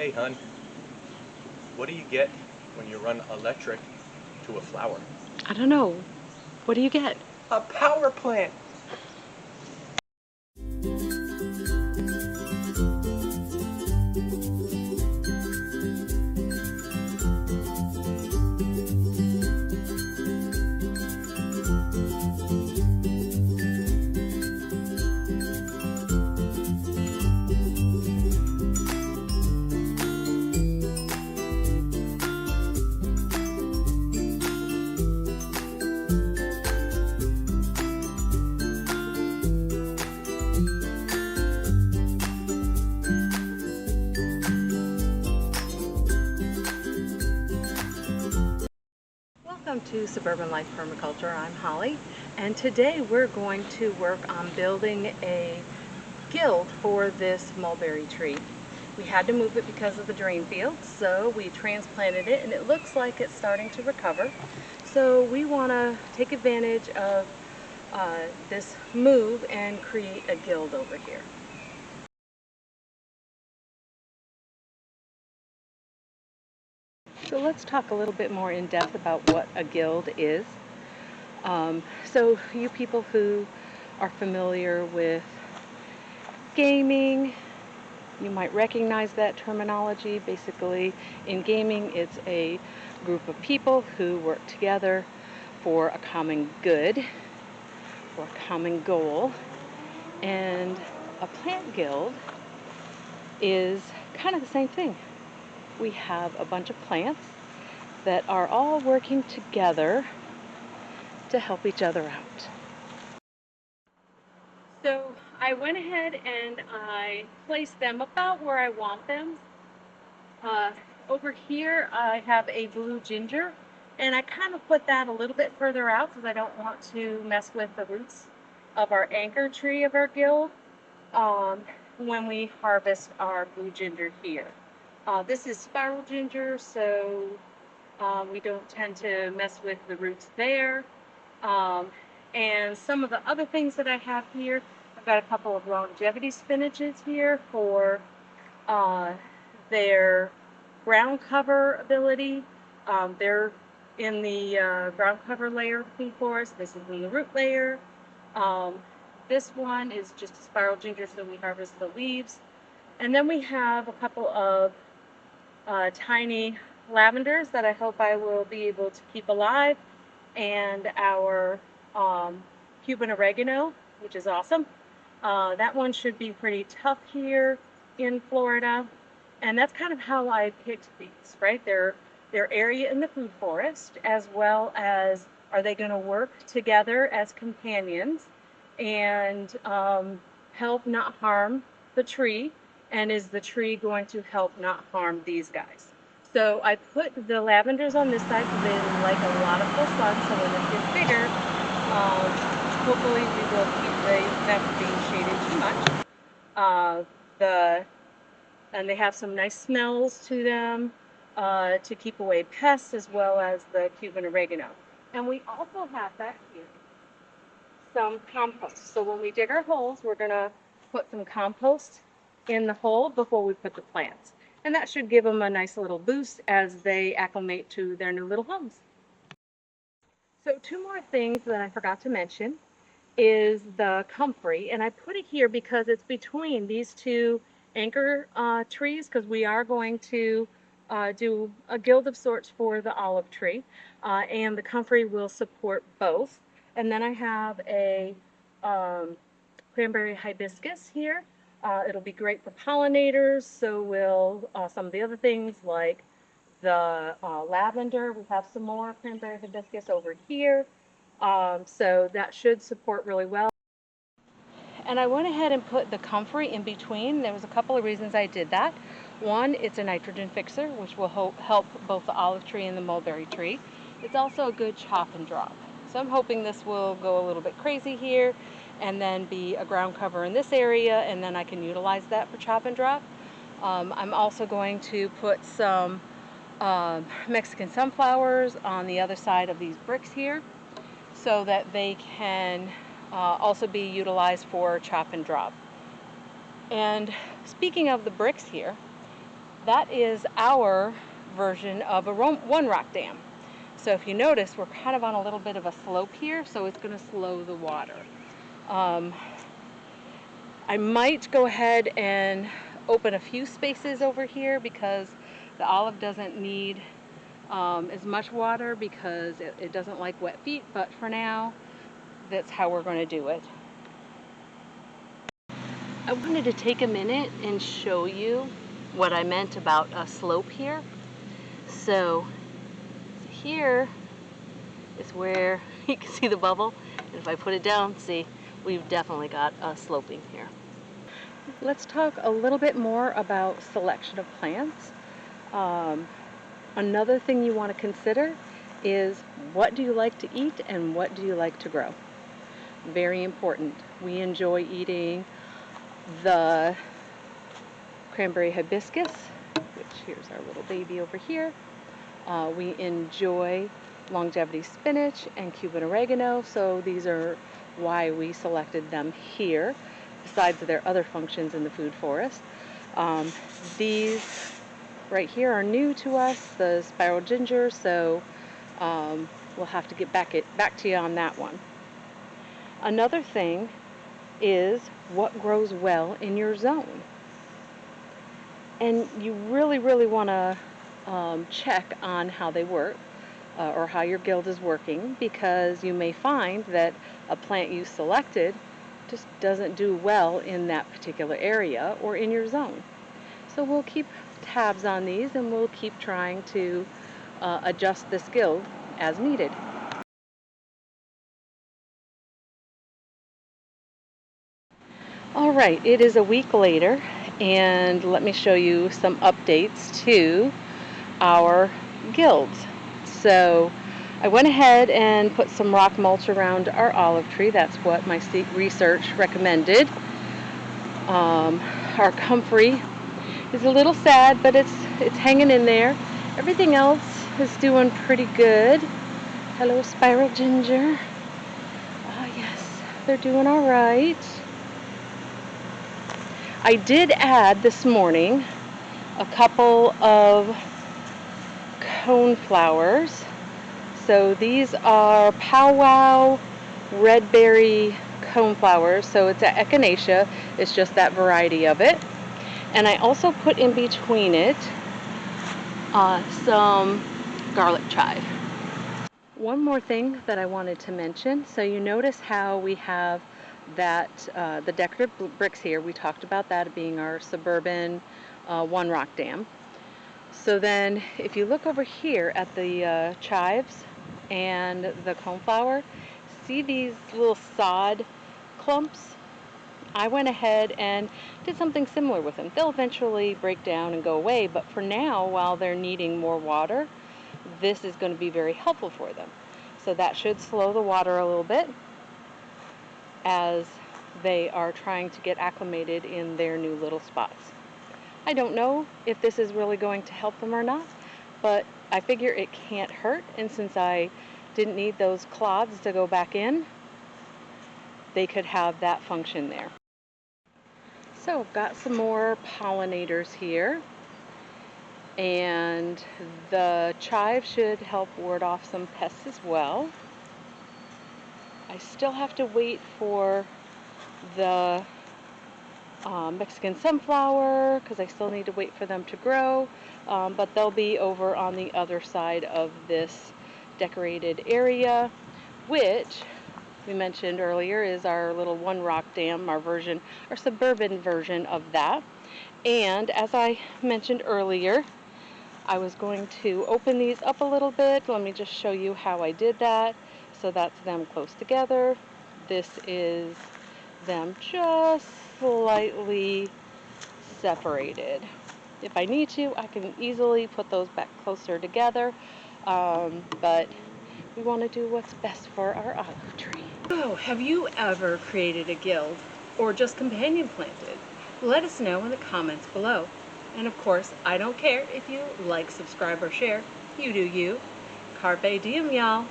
Hey, hun, what do you get when you run electric to a flower? I don't know. What do you get? A power plant! Welcome to Suburban Life Permaculture. I'm Holly, and today we're going to work on building a guild for this mulberry tree. We had to move it because of the drain field, so we transplanted it, and it looks like it's starting to recover. So we want to take advantage of this move and create a guild over here. So let's talk a little bit more in depth about what a guild is. So you people who are familiar with gaming, you might recognize that terminology. Basically, in gaming, it's a group of people who work together for a common good, for a common goal. And a plant guild is kind of the same thing. We have a bunch of plants that are all working together to help each other out. So I went ahead and I placed them about where I want them. Over here I have a blue ginger, and I kind of put that a little bit further out because I don't want to mess with the roots of our anchor tree of our guild when we harvest our blue ginger here. This is spiral ginger, so we don't tend to mess with the roots there. And some of the other things that I have here, I've got a couple of longevity spinaches here for their ground cover ability. They're in the ground cover layer food forest. This is in the root layer. This one is just a spiral ginger, so we harvest the leaves. And then we have a couple of tiny lavenders that I hope I will be able to keep alive, and our Cuban oregano, which is awesome. That one should be pretty tough here in Florida, and that's kind of how I picked these, right? Their area in the food forest, as well as are they going to work together as companions and help not harm the tree, and is the tree going to help not harm these guys? So I put the lavenders on this side because they like a lot of full sun, so when this gets bigger, hopefully we will keep them from being shaded too much. And they have some nice smells to them to keep away pests, as well as the Cuban oregano. And we also have back here some compost. So when we dig our holes, we're going to put some compost in the hole before we put the plants. And that should give them a nice little boost as they acclimate to their new little homes. So two more things that I forgot to mention is the comfrey, and I put it here because it's between these two anchor trees, because we are going to do a guild of sorts for the olive tree, and the comfrey will support both. And then I have a cranberry hibiscus here. It'll be great for pollinators, so will some of the other things like the lavender. We have some more cranberry hibiscus over here, so that should support really well. And I went ahead and put the comfrey in between. There was a couple of reasons I did that. One, it's a nitrogen fixer, which will help both the olive tree and the mulberry tree. It's also a good chop and drop. So I'm hoping this will go a little bit crazy here and then be a ground cover in this area, and then I can utilize that for chop and drop. I'm also going to put some Mexican sunflowers on the other side of these bricks here so that they can also be utilized for chop and drop. And speaking of the bricks here, That is our version of a one rock dam. So if you notice, we're kind of on a little bit of a slope here, so it's going to slow the water. I might go ahead and open a few spaces over here because the olive doesn't need as much water because it doesn't like wet feet, but for now, that's how we're going to do it. I wanted to take a minute and show you what I meant about a slope here. So here is where you can see the bubble, and if I put it down, see, we've definitely got a sloping here. Let's talk a little bit more about selection of plants. Another thing you want to consider is what do you like to eat and what do you like to grow? Very important. We enjoy eating the cranberry hibiscus, which here's our little baby over here. We enjoy longevity spinach and Cuban oregano, so these are why we selected them here, besides their other functions in the food forest. These right here are new to us, the spiral ginger, so we'll have to get back to you on that one. Another thing is what grows well in your zone. And you really want to check on how they work or how your guild is working, because you may find that a plant you selected just doesn't do well in that particular area or in your zone. So we'll keep tabs on these and we'll keep trying to adjust this guild as needed. All right, it is a week later, and let me show you some updates to our guilds. So I went ahead and put some rock mulch around our olive tree. That's what my research recommended. Our comfrey is a little sad, but it's hanging in there. Everything else is doing pretty good. Hello, spiral ginger. Ah, yes, they're doing all right. I did add this morning a couple of cone flowers. So these are powwow red berry cone flowers. So it's an echinacea. It's just that variety of it. And I also put in between it some garlic chive. One more thing that I wanted to mention. So you notice how we have that the decorative bricks here. We talked about that being our Suburban one rock dam. So then if you look over here at the chives and the coneflower, see these little sod clumps? I went ahead and did something similar with them. They'll eventually break down and go away, but for now, while they're needing more water, this is going to be very helpful for them. So that should slow the water a little bit as they are trying to get acclimated in their new little spots. I don't know if this is really going to help them or not, but I figure it can't hurt, and since I didn't need those clods to go back in, they could have that function there. So I've got some more pollinators here, and the chive should help ward off some pests as well. I still have to wait for the Mexican sunflower because I still need to wait for them to grow, but they'll be over on the other side of this decorated area, which we mentioned earlier is our little one rock dam, our suburban version of that. And as I mentioned earlier, I was going to open these up a little bit. Let me just show you how I did that. So that's them close together. This is them just slightly separated. If I need to, I can easily put those back closer together, but we want to do what's best for our olive tree. So, have you ever created a guild or just companion planted? Let us know in the comments below. And of course, I don't care if you like, subscribe, or share. You do you. Carpe diem, y'all.